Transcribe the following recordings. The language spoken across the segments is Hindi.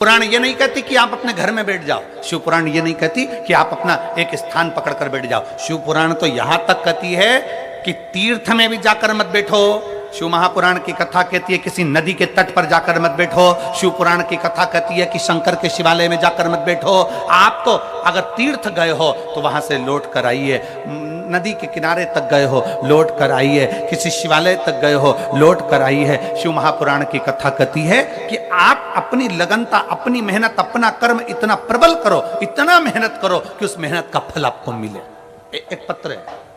पुराण ये नहीं कहती कि आप अपने घर में बैठ जाओ। शिव पुराण ये नहीं कहती कि आप अपना एक स्थान पकड़कर बैठ जाओ। शिव पुराण तो यहां तक कहती है कि तीर्थ में भी जाकर मत बैठो। शिव महापुराण की कथा कहती है किसी नदी के तट पर जाकर मत बैठो। शिव पुराण की कथा कहती है कि शंकर के शिवालय में जाकर मत बैठो। आप तो अगर तीर्थ गए हो तो वहां से लौट कर आइए, नदी के किनारे तक गए हो लौट कर आइए, किसी शिवालय तक गए हो लौट कर आइए। शिव महापुराण की कथा कहती है कि आप अपनी लगनता, अपनी मेहनत, अपना कर्म इतना प्रबल करो, इतना मेहनत करो कि उस मेहनत का फल आपको मिले। एक पत्र है,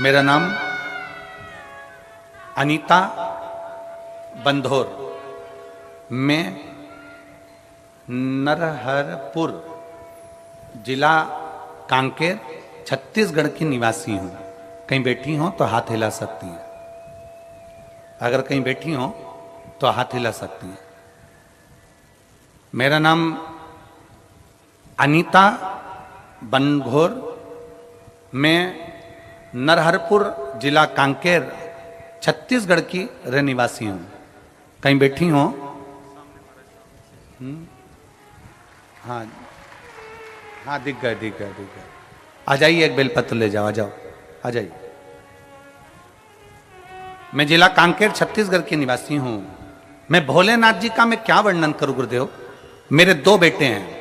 मेरा नाम अनीता बंधोर, मैं नरहरपुर जिला कांकेर छत्तीसगढ़ की निवासी हूं। कहीं बैठी हो तो हाथ हिला सकती हैं, अगर कहीं बैठी हो तो हाथ हिला सकती हैं। मेरा नाम अनीता बंधोर, मैं नरहरपुर जिला कांकेर छत्तीसगढ़ की रहनिवासी हूं। कहीं बैठी हो? हाँ हाँ, दिख गए। आ जाइए, एक बेलपत्र ले जाओ, आ जाओ, आ जाइए। मैं जिला कांकेर छत्तीसगढ़ की निवासी हूं। मैं भोलेनाथ जी का मैं क्या वर्णन करूं गुरुदेव। मेरे दो बेटे हैं।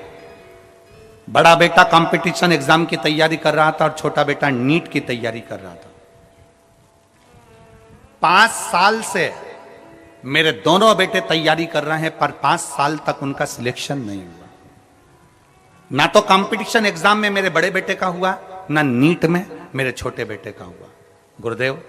बड़ा बेटा कंपटीशन एग्जाम की तैयारी कर रहा था और छोटा बेटा नीट की तैयारी कर रहा था। 5 साल से मेरे दोनों बेटे तैयारी कर रहे हैं, पर 5 साल तक उनका सिलेक्शन नहीं हुआ। ना तो कंपटीशन एग्जाम में मेरे बड़े बेटे का हुआ, ना नीट में मेरे छोटे बेटे का हुआ। गुरुदेव,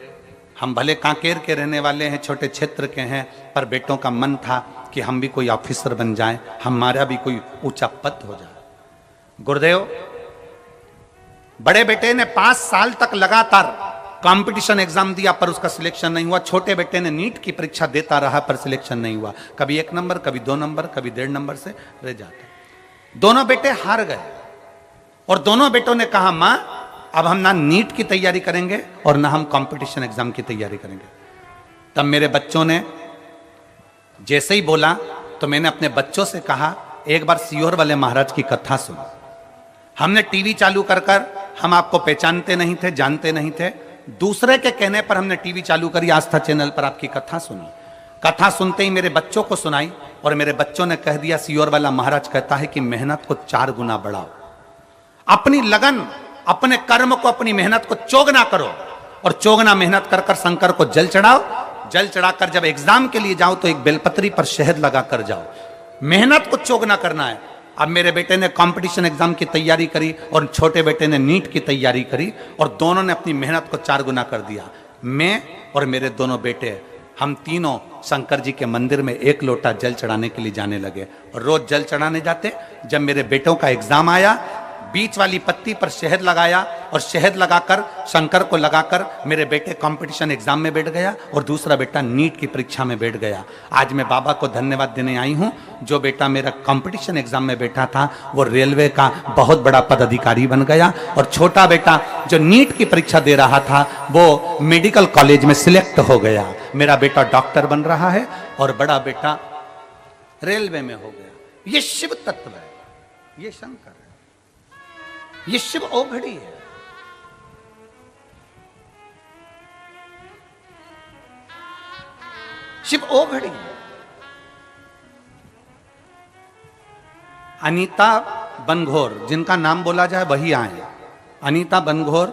हम भले कांकेर के रहने वाले हैं, छोटे क्षेत्र के हैं, पर बेटों का मन था कि हम भी कोई ऑफिसर बन जाएं, हमारा भी कोई ऊंचा पद हो जाए। गुरुदेव, बड़े बेटे ने 5 साल तक लगातार कंपटीशन एग्जाम दिया पर उसका सिलेक्शन नहीं हुआ। छोटे बेटे ने नीट की परीक्षा देता रहा पर सिलेक्शन नहीं हुआ। कभी 1 नंबर, कभी 2 नंबर, कभी 1.5 नंबर से रह जाते। दोनों बेटे हार गए और दोनों बेटों ने कहा, मां अब हम ना नीट की तैयारी करेंगे और ना हम कंपटीशन एग्जाम की तैयारी करेंगे। तब मेरे बच्चों ने जैसे ही बोला तो मैंने अपने बच्चों से कहा, एक बार सियोर वाले महाराज की कथा सुनो। हमने टीवी चालू कर हम आपको पहचानते नहीं थे, जानते नहीं थे। दूसरे के कहने पर हमने टीवी चालू करी, आस्था चैनल पर आपकी कथा सुनी। कथा सुनते ही मेरे बच्चों को सुनाई और मेरे बच्चों ने कह दिया, सियोर वाला महाराज कहता है कि मेहनत को 4 गुना बढ़ाओ, अपनी लगन, अपने कर्म को, अपनी मेहनत को चौगुना करो और चौगुना मेहनत कर कर शंकर को जल चढ़ाओ। जल चढ़ाकर जब एग्जाम के लिए जाओ तो एक बेलपत्री पर शहद लगा कर जाओ। मेहनत को चौगुना करना है। अब मेरे बेटे ने कंपटीशन एग्जाम की तैयारी करी और छोटे बेटे ने नीट की तैयारी करी और दोनों ने अपनी मेहनत को 4 गुना कर दिया। मैं और मेरे दोनों बेटे, हम तीनों शंकर जी के मंदिर में 1 लोटा जल चढ़ाने के लिए जाने लगे और रोज जल चढ़ाने जाते। जब मेरे बेटों का एग्जाम आया, बीच वाली पत्ती पर शहद लगाया और शहद लगाकर शंकर को लगाकर मेरे बेटे कंपटीशन एग्जाम में बैठ गया और दूसरा बेटा नीट की परीक्षा में बैठ गया। आज मैं बाबा को धन्यवाद देने आई हूं। जो बेटा मेरा कंपटीशन एग्जाम में बैठा था वो रेलवे का बहुत बड़ा पदाधिकारी बन गया और छोटा बेटा जो नीट की परीक्षा दे रहा था वो मेडिकल कॉलेज में सिलेक्ट हो गया। मेरा बेटा डॉक्टर बन रहा है और बड़ा बेटा रेलवे में हो गया। ये शिव तत्व है, ये शंकर है, ये शिव ओघड़ी है। शिव ओघड़ी है। अनीता बनघोर, जिनका नाम बोला जाए वही आए। अनीता बनघोर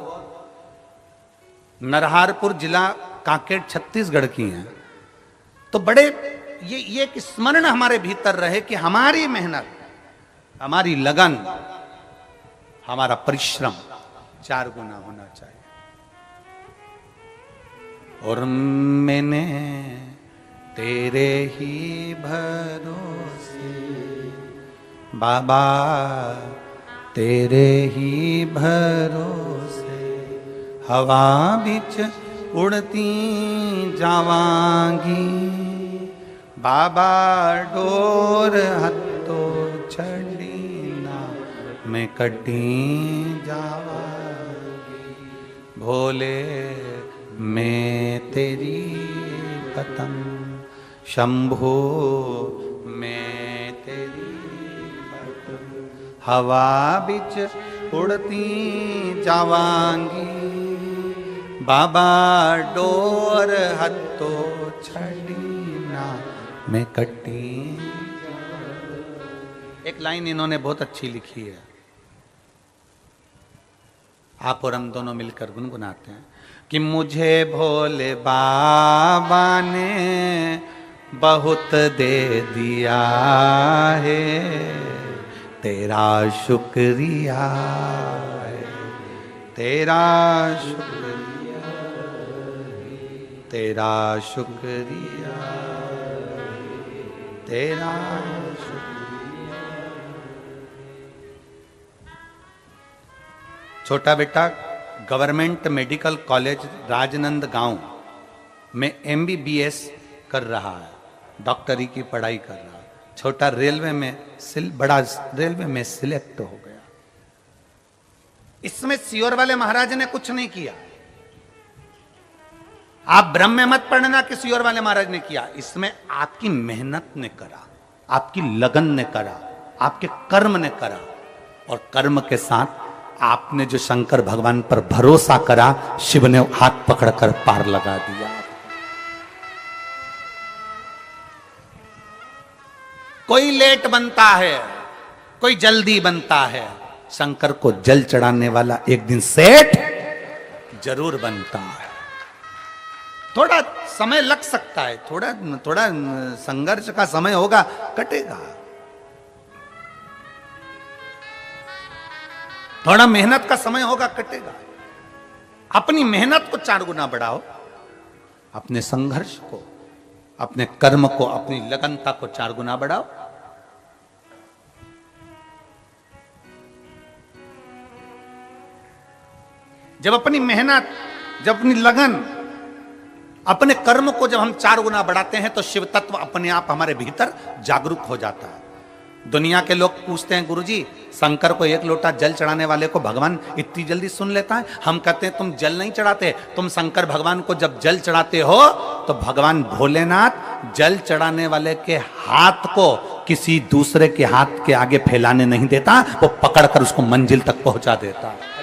नरहारपुर जिला कांकेर छत्तीसगढ़ की हैं। तो बड़े ये एक स्मरण हमारे भीतर रहे कि हमारी मेहनत, हमारी लगन, हमारा परिश्रम 4 गुना होना चाहिए। और मैंने तेरे ही भरोसे बाबा, तेरे ही भरोसे हवा बिच उड़ती जावांगी बाबा, डोर हत्तो छड़ी मैं कटी जावांगी। भोले मैं तेरी पतंग, शंभो मैं तेरी पतंग, हवा बिच उड़ती जावांगी, बाबा डोर हत्तो छड़ी ना मैं कटी। एक लाइन इन्होंने बहुत अच्छी लिखी है, आप और हम दोनों मिलकर गुनगुनाते हैं कि मुझे भोले बाबा ने बहुत दे दिया है, तेरा शुक्रिया है, तेरा शुक्रिया, तेरा शुक्रिया, तेरा शुक्रिया। छोटा बेटा गवर्नमेंट मेडिकल कॉलेज राजनंदगांव में MBBS कर रहा है, डॉक्टरी की पढ़ाई कर रहा है। छोटा रेलवे में बड़ा रेलवे में सिलेक्ट हो गया। इसमें सियोर वाले महाराज ने कुछ नहीं किया। आप ब्रह्म में मत पढ़ना कि सियोर वाले महाराज ने किया, इसमें आपकी मेहनत ने करा, आपकी लगन ने करा, आपके कर्म ने करा, और कर्म के साथ आपने जो शंकर भगवान पर भरोसा करा, शिव ने हाथ पकड़कर पार लगा दिया। कोई लेट बनता है, कोई जल्दी बनता है, शंकर को जल चढ़ाने वाला एक दिन सेठ जरूर बनता है। थोड़ा समय लग सकता है, थोड़ा थोड़ा संघर्ष का समय होगा, कटेगा। थोड़ा मेहनत का समय होगा, कटेगा। अपनी मेहनत को 4 गुना बढ़ाओ, अपने संघर्ष को, अपने कर्म को, अपनी लगनता को 4 गुना बढ़ाओ। जब अपनी मेहनत, जब अपनी लगन, अपने कर्म को जब हम 4 गुना बढ़ाते हैं तो शिव तत्व अपने आप हमारे भीतर जागरूक हो जाता है। दुनिया के लोग पूछते हैं, गुरुजी शंकर को 1 लोटा जल चढ़ाने वाले को भगवान इतनी जल्दी सुन लेता है? हम कहते हैं तुम जल नहीं चढ़ाते, तुम शंकर भगवान को जब जल चढ़ाते हो तो भगवान भोलेनाथ जल चढ़ाने वाले के हाथ को किसी दूसरे के हाथ के आगे फैलाने नहीं देता, वो पकड़कर उसको मंजिल तक पहुंचा देता है।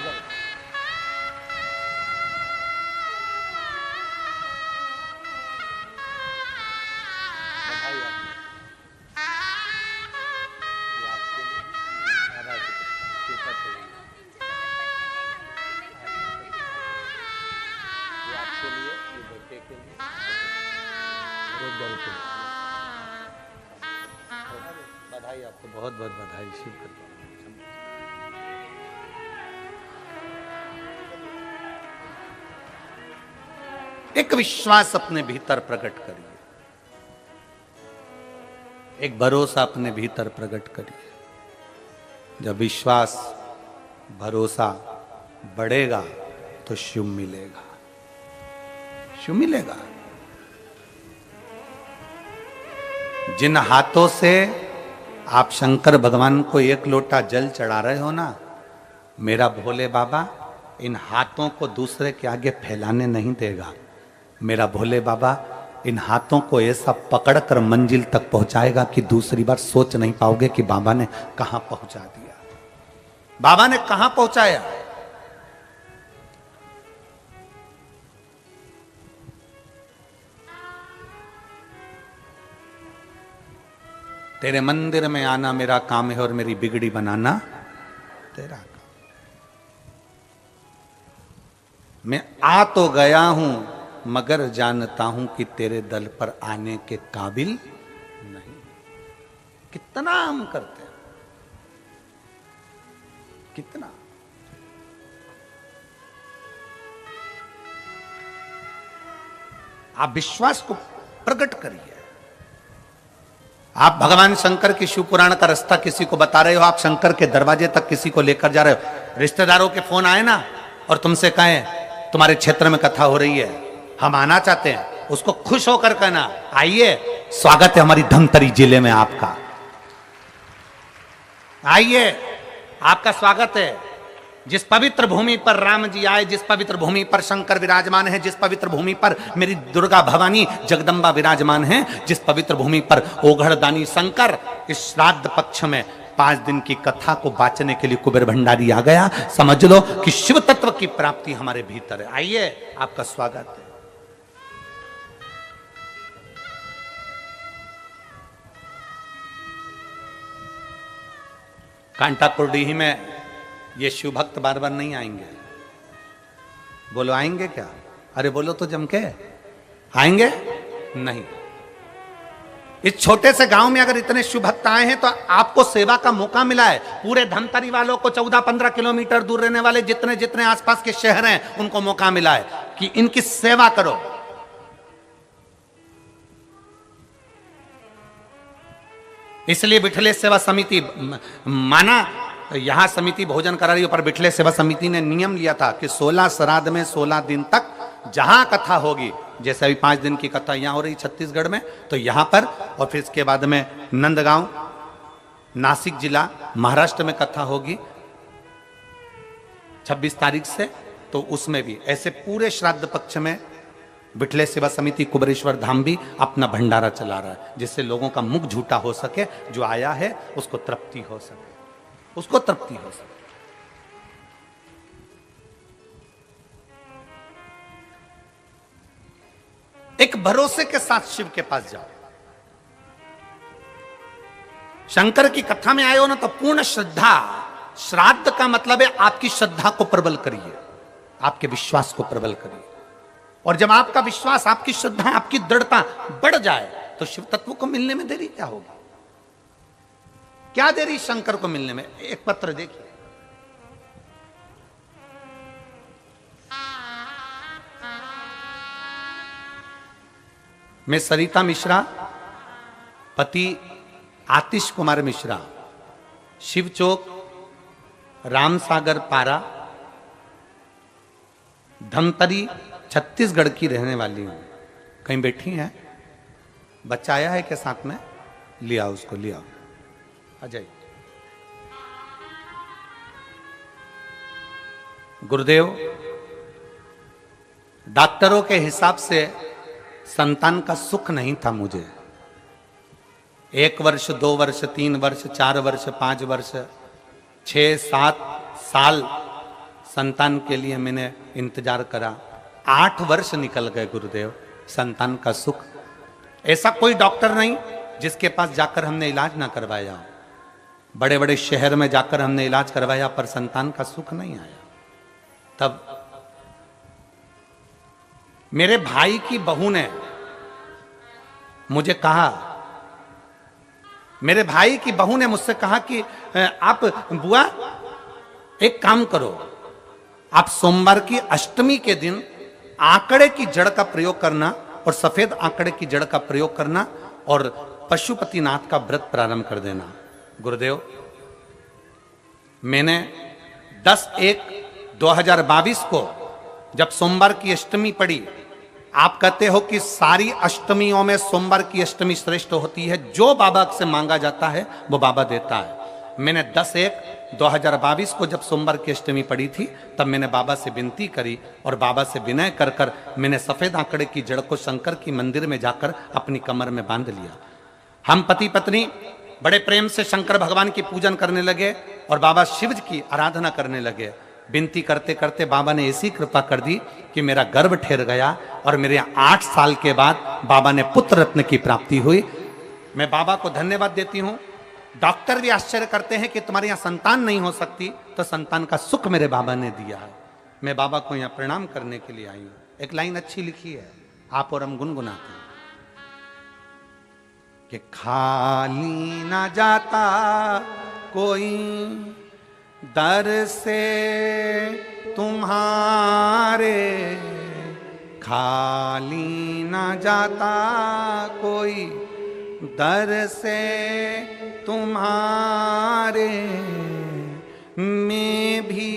बधाई, आपको बहुत बहुत बधाई। शिव एक विश्वास अपने भीतर प्रकट करिए, एक भरोसा अपने भीतर प्रकट करिए। जब विश्वास भरोसा बढ़ेगा तो शिव मिलेगा, शिव मिलेगा। जिन हाथों से आप शंकर भगवान को 1 लोटा जल चढ़ा रहे हो ना, मेरा भोले बाबा इन हाथों को दूसरे के आगे फैलाने नहीं देगा। मेरा भोले बाबा इन हाथों को ऐसा पकड़कर मंजिल तक पहुंचाएगा कि दूसरी बार सोच नहीं पाओगे कि बाबा ने कहां पहुंचा दिया, बाबा ने कहां पहुंचाया। तेरे मंदिर में आना मेरा काम है और मेरी बिगड़ी बनाना तेरा काम। मैं आ तो गया हूं मगर जानता हूं कि तेरे दल पर आने के काबिल नहीं। कितना हम करते हैं, कितना। आप विश्वास को प्रकट करिए। आप भगवान शंकर की शिव पुराण का रास्ता किसी को बता रहे हो, आप शंकर के दरवाजे तक किसी को लेकर जा रहे हो। रिश्तेदारों के फोन आए ना और तुमसे कहें तुम्हारे क्षेत्र में कथा हो रही है, हम आना चाहते हैं, उसको खुश होकर कहना आइए, स्वागत है हमारी धमतरी जिले में आपका, आइए आपका स्वागत है। जिस पवित्र भूमि पर राम जी आए, जिस पवित्र भूमि पर शंकर विराजमान है, जिस पवित्र भूमि पर मेरी दुर्गा भवानी जगदम्बा विराजमान है, जिस पवित्र भूमि पर ओघड़दानी शंकर, इस श्राद्ध पक्ष में 5 दिन की कथा को बांचने के लिए कुबेर भंडारी आ गया। समझ लो कि शिव तत्व की प्राप्ति हमारे भीतर है। आइए, आपका स्वागत है। कांटाकुरडीही में ये शिव भक्त बार बार नहीं आएंगे। बोलो आएंगे क्या? अरे बोलो तो जम के, आएंगे नहीं। इस छोटे से गांव में अगर इतने शिव भक्त आए हैं तो आपको सेवा का मौका मिला है। पूरे धमतरी वालों को 14-15 किलोमीटर दूर रहने वाले जितने जितने आसपास के शहर हैं उनको मौका मिला है कि इनकी सेवा करो। इसलिए बिठले सेवा समिति माना, यहां समिति भोजन करा रही है, पर बिठले सेवा समिति ने नियम लिया था कि 16 श्राद्ध में 16 दिन तक जहां कथा होगी, जैसे अभी 5 दिन की कथा यहां हो रही छत्तीसगढ़ में, तो यहां पर, और फिर इसके बाद में नंदगांव नासिक जिला महाराष्ट्र में कथा होगी 26 तारीख से, तो उसमें भी ऐसे पूरे श्राद्ध पक्ष में बिठले सेवा समिति कुबेरेश्वर धाम भी अपना भंडारा चला रहा है, जिससे लोगों का मुख झूठा हो सके, जो आया है उसको तृप्ति हो सके, उसको तृप्ति हो सके। एक भरोसे के साथ शिव के पास जाओ। शंकर की कथा में आए हो ना तो पूर्ण श्रद्धा, श्राद्ध का मतलब है आपकी श्रद्धा को प्रबल करिए, आपके विश्वास को प्रबल करिए। और जब आपका विश्वास, आपकी श्रद्धा, आपकी दृढ़ता बढ़ जाए तो शिव तत्व को मिलने में देरी क्या होगी? क्या देरी शंकर को मिलने में? एक पत्र देखिए, मैं सरिता मिश्रा, पति आतिश कुमार मिश्रा, शिव चौक, रामसागर पारा, धमतरी, छत्तीसगढ़ की रहने वाली हूं। कहीं बैठी हैं? बच्चा आया है के साथ में? लिया उसको, लिया, आ जाइए। गुरुदेव, डॉक्टरों के हिसाब से संतान का सुख नहीं था मुझे। 1 वर्ष, 2 वर्ष, 3 वर्ष, 4 वर्ष, 5 वर्ष, 6-7 साल संतान के लिए मैंने इंतजार करा। 8 वर्ष निकल गए गुरुदेव, संतान का सुख। ऐसा कोई डॉक्टर नहीं जिसके पास जाकर हमने इलाज ना करवाया। बड़े बड़े शहर में जाकर हमने इलाज करवाया, पर संतान का सुख नहीं आया। तब मेरे भाई की बहू ने मुझे कहा, मेरे भाई की बहू ने मुझसे कहा कि आप बुआ एक काम करो, आप सोमवार की अष्टमी के दिन आंकड़े की जड़ का प्रयोग करना और सफेद आंकड़े की जड़ का प्रयोग करना और पशुपतिनाथ का व्रत प्रारंभ कर देना। गुरुदेव, मैंने 10/1/2022 को जब सोमवार की अष्टमी पड़ी, आप कहते हो कि सारी अष्टमियों में सोमवार की अष्टमी श्रेष्ठ होती है, जो बाबा से मांगा जाता है वो बाबा देता है। मैंने 10/1/2022 को जब सोमवार की अष्टमी पड़ी थी, तब मैंने बाबा से विनती करी और बाबा से विनय कर कर मैंने सफेद आंकड़े की जड़ को शंकर की मंदिर में जाकर अपनी कमर में बांध लिया। हम पति पत्नी बड़े प्रेम से शंकर भगवान की पूजन करने लगे और बाबा शिव की आराधना करने लगे। विनती करते करते बाबा ने ऐसी कृपा कर दी कि मेरा गर्भ ठहर गया और मेरे 8 साल के बाद बाबा ने पुत्र रत्न की प्राप्ति हुई। मैं बाबा को धन्यवाद देती हूँ। डॉक्टर भी आश्चर्य करते हैं कि तुम्हारे यहाँ संतान नहीं हो सकती, तो संतान का सुख मेरे बाबा ने दिया है। मैं बाबा को यहाँ प्रणाम करने के लिए आई हूँ। एक लाइन अच्छी लिखी है, आप और हम गुनगुनाते हैं कि खाली ना जाता कोई दर से तुम्हारे, खाली ना जाता कोई दर से तुम्हारे, मैं भी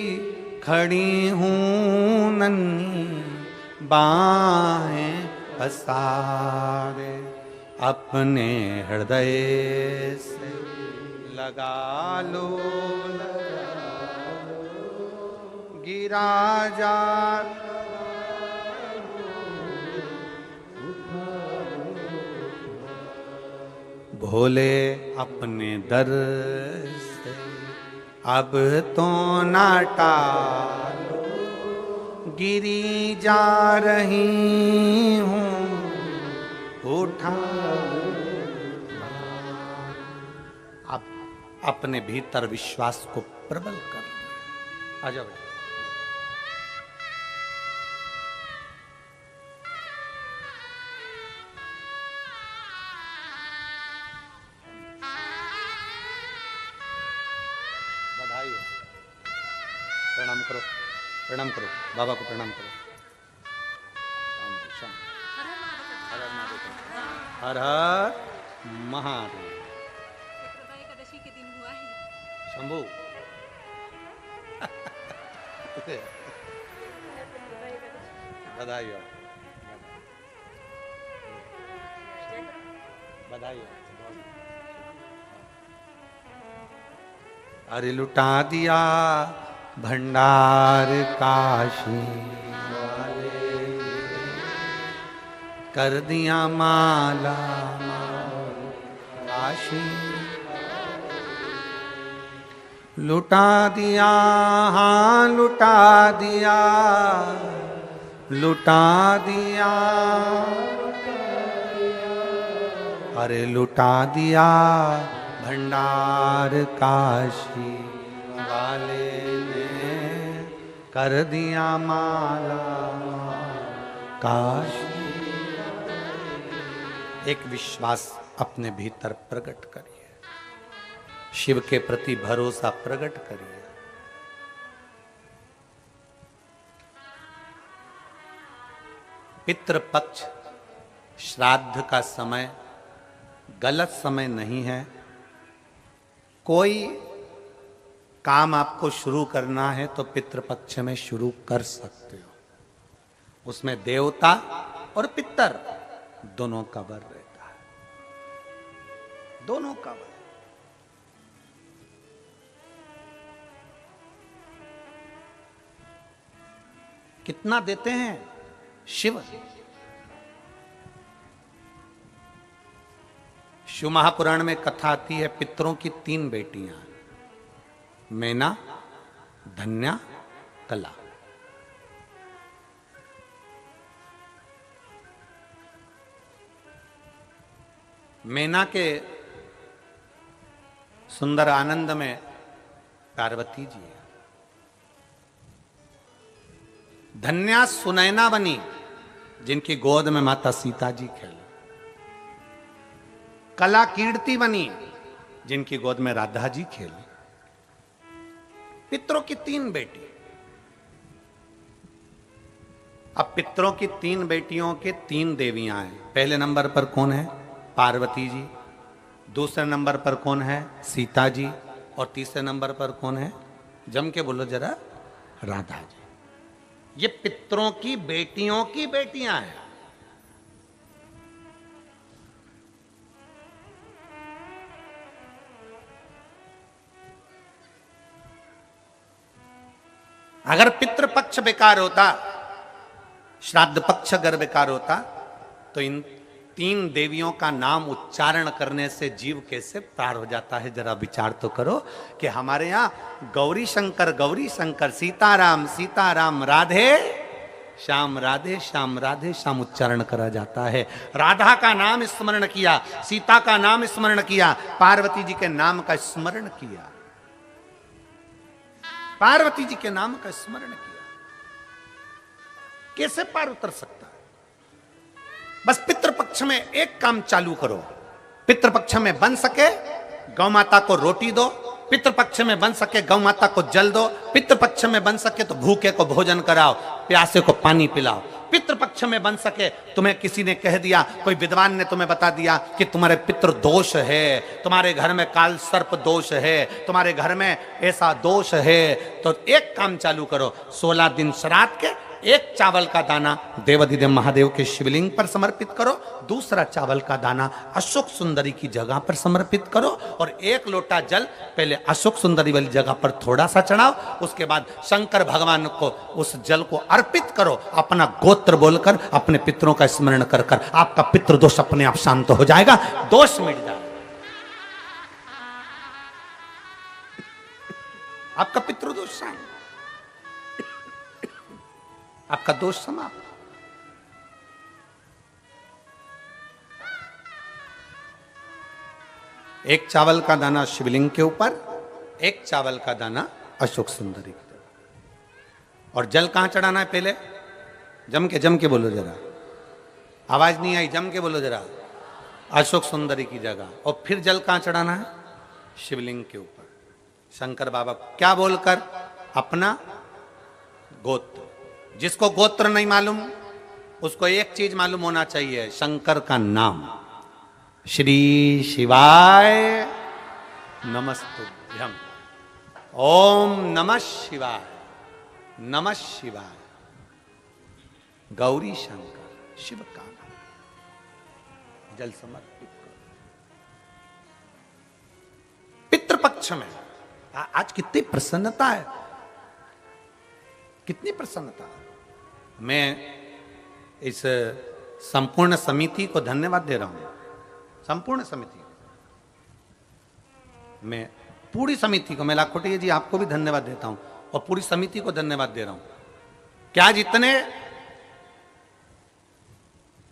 खड़ी हूँ नन्ही बाहें पसारे, अपने हृदय से लगा लो गिराजा भोले अपने दर से अब तो ना टालो, गिरी जा रही हूँ उठा। अब अपने भीतर विश्वास को प्रबल कर लिया। आ जाओ बेटा। बधाई हो। प्रणाम करो, प्रणाम करो, बाबा को प्रणाम करो। हर हर महादेव। एकादशी के दिन हुआ है शंभू बधाई हो, बधाई हो। अरे लुटा दिया भंडार काशी वाले, कर दिया माला काशी, लुटा दिया, हाँ लुटा दिया, लुटा दिया, अरे लुटा दिया भंडार काशी वाले ने, कर दिया माला काशी। एक विश्वास अपने भीतर प्रकट करिए, शिव के प्रति भरोसा प्रकट करिए। पितृपक्ष श्राद्ध का समय गलत समय नहीं है। कोई काम आपको शुरू करना है तो पितृपक्ष में शुरू कर सकते हो। उसमें देवता और पितर दोनों का वर रहता है, दोनों का वर। कितना देते हैं शिव? शिव महापुराण में कथा आती है, पितरों की 3 बेटियां, मैना, धन्या, कला। मैना के सुंदर आनंद में पार्वती जी है, धन्या सुनैना बनी जिनकी गोद में माता सीता जी खेले, कला कीर्ति बनी जिनकी गोद में राधा जी खेली। पितरों की 3 बेटी। अब पितरों की 3 बेटियों के 3 देवियां हैं। पहले नंबर पर कौन है? पार्वती जी। दूसरे नंबर पर कौन है? सीता जी। और तीसरे नंबर पर कौन है? जम के बोलो जरा, राधा जी। ये पितरों की बेटियों की बेटियां हैं। अगर पितृपक्ष बेकार होता, श्राद्ध पक्ष अगर बेकार होता, तो इन 3 देवियों का नाम उच्चारण करने से जीव कैसे पार हो जाता है। जरा विचार तो करो कि हमारे यहाँ गौरी शंकर, सीताराम सीताराम, राधे श्याम, राधे श्याम, राधे श्याम उच्चारण करा जाता है। राधा का नाम स्मरण किया, सीता का नाम स्मरण किया, पार्वती जी के नाम का स्मरण किया, पार्वती जी के नाम का स्मरण किया। कैसे पार उतर सकता है? बस पितृपक्ष में एक काम चालू करो। पितृपक्ष में बन सके गौ माता को रोटी दो, पितृपक्ष में बन सके गौ माता को जल दो, पितृपक्ष में बन सके तो भूखे को भोजन कराओ, प्यासे को पानी पिलाओ। पितृपक्ष में बन सके, तुम्हें किसी ने कह दिया, कोई विद्वान ने तुम्हें बता दिया कि तुम्हारे पितृ दोष है, तुम्हारे घर में काल सर्प दोष है, तुम्हारे घर में ऐसा दोष है, तो एक काम चालू करो, 16 दिन श्राद्ध के एक चावल का दाना देवाधिदेव महादेव के शिवलिंग पर समर्पित करो, दूसरा चावल का दाना अशोक सुंदरी की जगह पर समर्पित करो, और एक लोटा जल पहले अशोक सुंदरी वाली जगह पर थोड़ा सा चढ़ाओ, उसके बाद शंकर भगवान को उस जल को अर्पित करो, अपना गोत्र बोलकर अपने पितरों का स्मरण कर कर आपका पितृदोष अपने आप शांत हो जाएगा, दोष मिट जाएगा, आपका पितृदोष शांत, आपका दोष समाप्त। एक चावल का दाना शिवलिंग के ऊपर, एक चावल का दाना अशोक सुंदरी की तरफ। और जल कहां चढ़ाना है? पहले जम के बोलो जरा, आवाज नहीं आई, जम के बोलो जरा, अशोक सुंदरी की जगह। और फिर जल कहां चढ़ाना है? शिवलिंग के ऊपर, शंकर बाबा क्या बोलकर? अपना गोत्र। जिसको गोत्र नहीं मालूम उसको एक चीज मालूम होना चाहिए, शंकर का नाम। श्री शिवाय नमस्तुभ्यम, ओम नमः शिवाय, नमः शिवाय, गौरी शंकर शिव का नाम। जल समर्पित करो। पितृपक्ष में आज कितनी प्रसन्नता है, कितनी प्रसन्नता। मैं इस संपूर्ण समिति को धन्यवाद दे रहा हूं, संपूर्ण समिति, मैं पूरी समिति को, मैं लाखोटिया जी आपको भी धन्यवाद देता हूं और पूरी समिति को धन्यवाद दे रहा हूं कि आज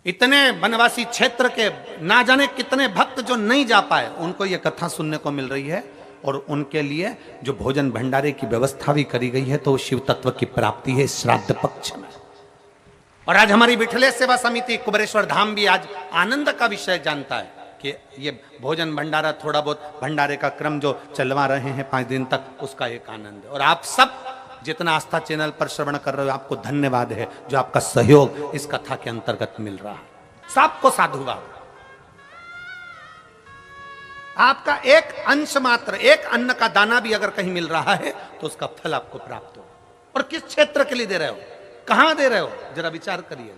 इतने वनवासी क्षेत्र के ना जाने कितने भक्त जो नहीं जा पाए उनको ये कथा सुनने को मिल रही है, और उनके लिए जो भोजन भंडारे की व्यवस्था भी करी गई है, तो शिव तत्व की प्राप्ति है श्राद्ध पक्ष में। और आज हमारी विठलेश सेवा समिति कुबेरेश्वर धाम भी आज आनंद का विषय जानता है कि ये भोजन भंडारा, थोड़ा बहुत भंडारे का क्रम जो चलवा रहे हैं 5 दिन तक, उसका एक आनंद है। और आप सब जितना आस्था चैनल पर श्रवण कर रहे हो, आपको धन्यवाद है जो आपका सहयोग इस कथा के अंतर्गत मिल रहा है। सबको साधुवाद। आपका एक अंश मात्र, एक अन्न का दाना भी अगर कहीं मिल रहा है तो उसका फल आपको प्राप्त हो। और किस क्षेत्र के लिए दे रहे हो, कहां दे रहे हो, जरा विचार करिए।